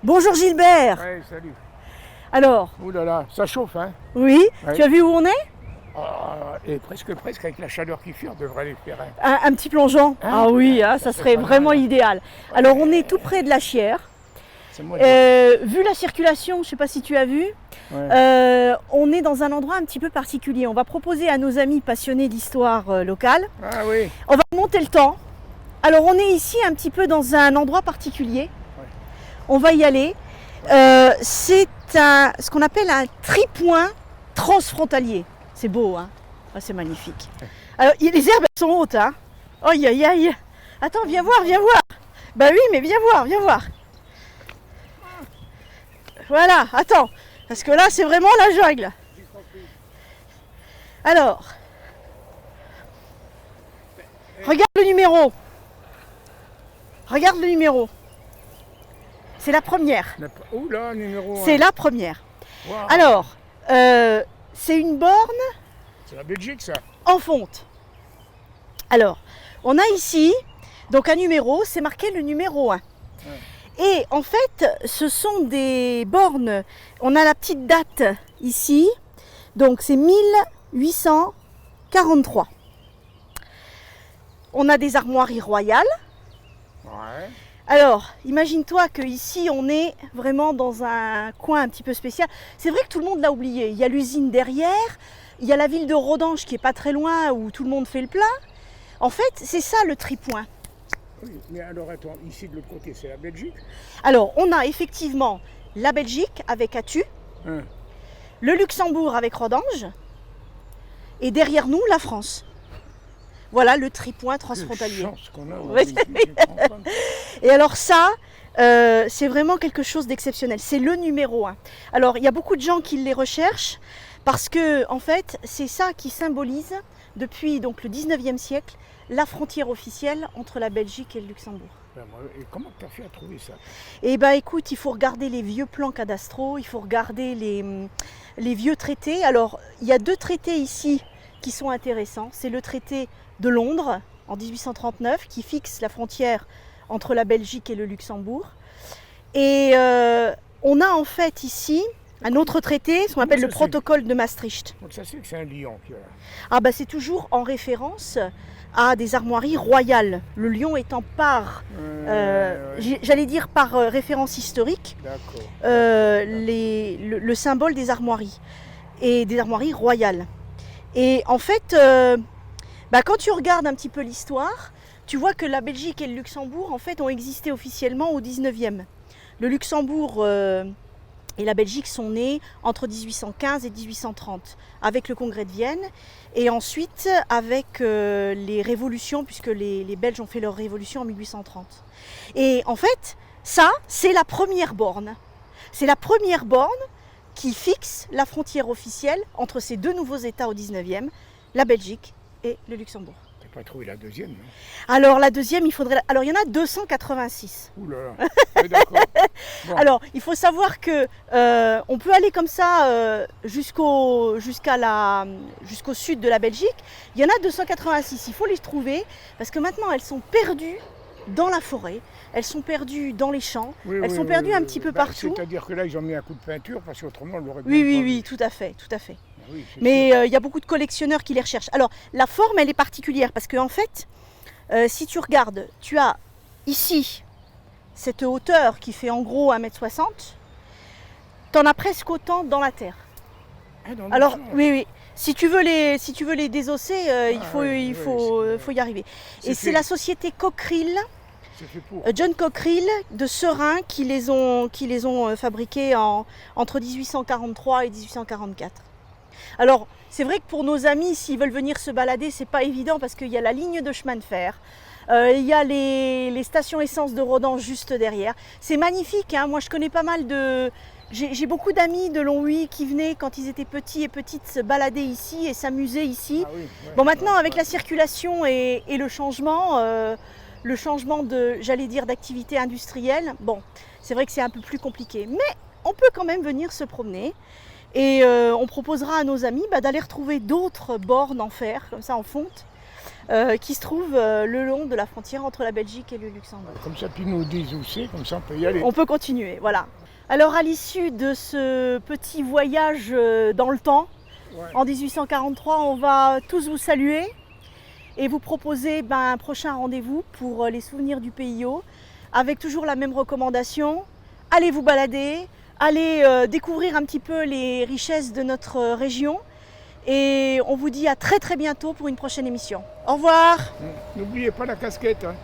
Bonjour Gilbert. Ouais, salut. Alors, Ouh là là, ça chauffe, hein. oui, Ouais. tu as vu où on est? Et presque, avec la chaleur qui fait, on devrait les faire. Hein. Un petit plongeon. Hein? Ah oui, Ouais, hein, ça ça serait serait pas vraiment mal, hein. idéal. Alors on est tout près de la Chière. C'est moi. Vu la circulation, je ne sais pas si tu as vu, Ouais. on est dans un endroit un petit peu particulier. On va proposer à nos amis passionnés d'histoire locale, Ah oui. on va monter le temps. Alors on est ici un petit peu dans un endroit particulier. Ouais. On va y aller. C'est ce qu'on appelle un tripoint transfrontalier. C'est beau, hein? Ah, c'est magnifique. Alors, les herbes elles sont hautes, hein? Aïe aïe aïe. Attends, viens voir, viens voir. Bah oui, mais viens voir, viens voir. Voilà, attends, parce que là c'est vraiment la jungle. Alors, regarde le numéro. Regarde le numéro. C'est la première. Ouh là, numéro 1. C'est la première. Wow. Alors, c'est une borne C'est la Belgique, ça. en fonte. Alors, on a ici donc un numéro, c'est marqué le numéro 1. Et en fait, ce sont des bornes, on a la petite date ici, donc c'est 1843. On a des armoiries royales. Ouais. Alors, imagine-toi qu'ici, on est vraiment dans un coin un petit peu spécial. C'est vrai que tout le monde l'a oublié. Il y a l'usine derrière, il y a la ville de Rodange qui est pas très loin où tout le monde fait le plein. En fait, c'est ça le tripoint. Oui, mais alors attends, ici de l'autre côté, c'est la Belgique. Alors, on a effectivement la Belgique avec Attu, Hein. le Luxembourg avec Rodange, et derrière nous, la France. Voilà le tripoint Quelle transfrontalier. chance qu'on a. Ouais, Et alors ça, c'est vraiment quelque chose d'exceptionnel. C'est le numéro 1. Alors, il y a beaucoup de gens qui les recherchent parce que, en fait, c'est ça qui symbolise, depuis donc, le 19e siècle, la frontière officielle entre la Belgique et le Luxembourg. Et comment tu as fait à trouver ça? Eh bien, écoute, il faut regarder les vieux plans cadastraux, il faut regarder les vieux traités. Alors, il y a 2 traités ici qui sont intéressants. C'est le traité de Londres, en 1839, qui fixe la frontière entre la Belgique et le Luxembourg. Et on a en fait ici un autre traité, ce qu'on appelle le protocole de Maastricht. Donc ça c'est que c'est un lion qui a... Ah bah c'est toujours en référence à des armoiries royales. Le lion étant par, j'allais dire par référence historique, le symbole des armoiries et des armoiries royales. Et en fait, quand tu regardes un petit peu l'histoire, tu vois que la Belgique et le Luxembourg en fait ont existé officiellement au 19e. Le Luxembourg et la Belgique sont nés entre 1815 et 1830 avec le congrès de Vienne et ensuite avec les révolutions puisque les Belges ont fait leur révolution en 1830. Et en fait, ça c'est la première borne. C'est la première borne qui fixe la frontière officielle entre ces 2 nouveaux États au 19e, la Belgique et le Luxembourg. Tu n'as pas trouvé la deuxième, non? Alors la deuxième, il faudrait... Alors il y en a 286. Ouh là là, oui, d'accord. Bon. Alors il faut savoir que on peut aller comme ça jusqu'au sud de la Belgique. Il y en a 286, il faut les trouver parce que maintenant elles sont perdues dans la forêt, elles sont perdues dans les champs, elles sont perdues un petit peu partout. C'est-à-dire que là ils ont mis un coup de peinture parce qu'autrement on l'aurait bien Oui, tout à fait, tout à fait. Oui, mais il y a beaucoup de collectionneurs qui les recherchent. Alors la forme elle est particulière parce qu'en fait, si tu regardes, tu as ici cette hauteur qui fait en gros 1,60 m, tu en as presque autant dans la terre. Alors oui, si tu veux les désosser, il faut y arriver. Et c'est la société Cockerill, John Cockerill de Seraing qui les ont fabriqués entre 1843 et 1844. Alors, c'est vrai que pour nos amis, s'ils veulent venir se balader, c'est pas évident parce qu'il y a la ligne de chemin de fer, il y a les stations essence de Rodange juste derrière. C'est magnifique, hein. Moi je connais pas mal de... J'ai beaucoup d'amis de Longwy qui venaient quand ils étaient petits et petites se balader ici et s'amuser ici. Bon, maintenant avec la circulation et le changement de, j'allais dire, d'activité industrielle, bon, c'est vrai que c'est un peu plus compliqué. Mais on peut quand même venir se promener. Et on proposera à nos amis d'aller retrouver d'autres bornes en fer, comme ça en fonte. qui se trouve le long de la frontière entre la Belgique et le Luxembourg. Comme ça, puis ils nous disent où c'est, comme ça on peut y aller. On peut continuer, voilà. Alors à l'issue de ce petit voyage dans le temps, en 1843, on va tous vous saluer et vous proposer un prochain rendez-vous pour les souvenirs du PIO, avec toujours la même recommandation. Allez vous balader, allez découvrir un petit peu les richesses de notre région et on vous dit à très bientôt pour une prochaine émission. Au revoir. N'oubliez pas la casquette. Hein.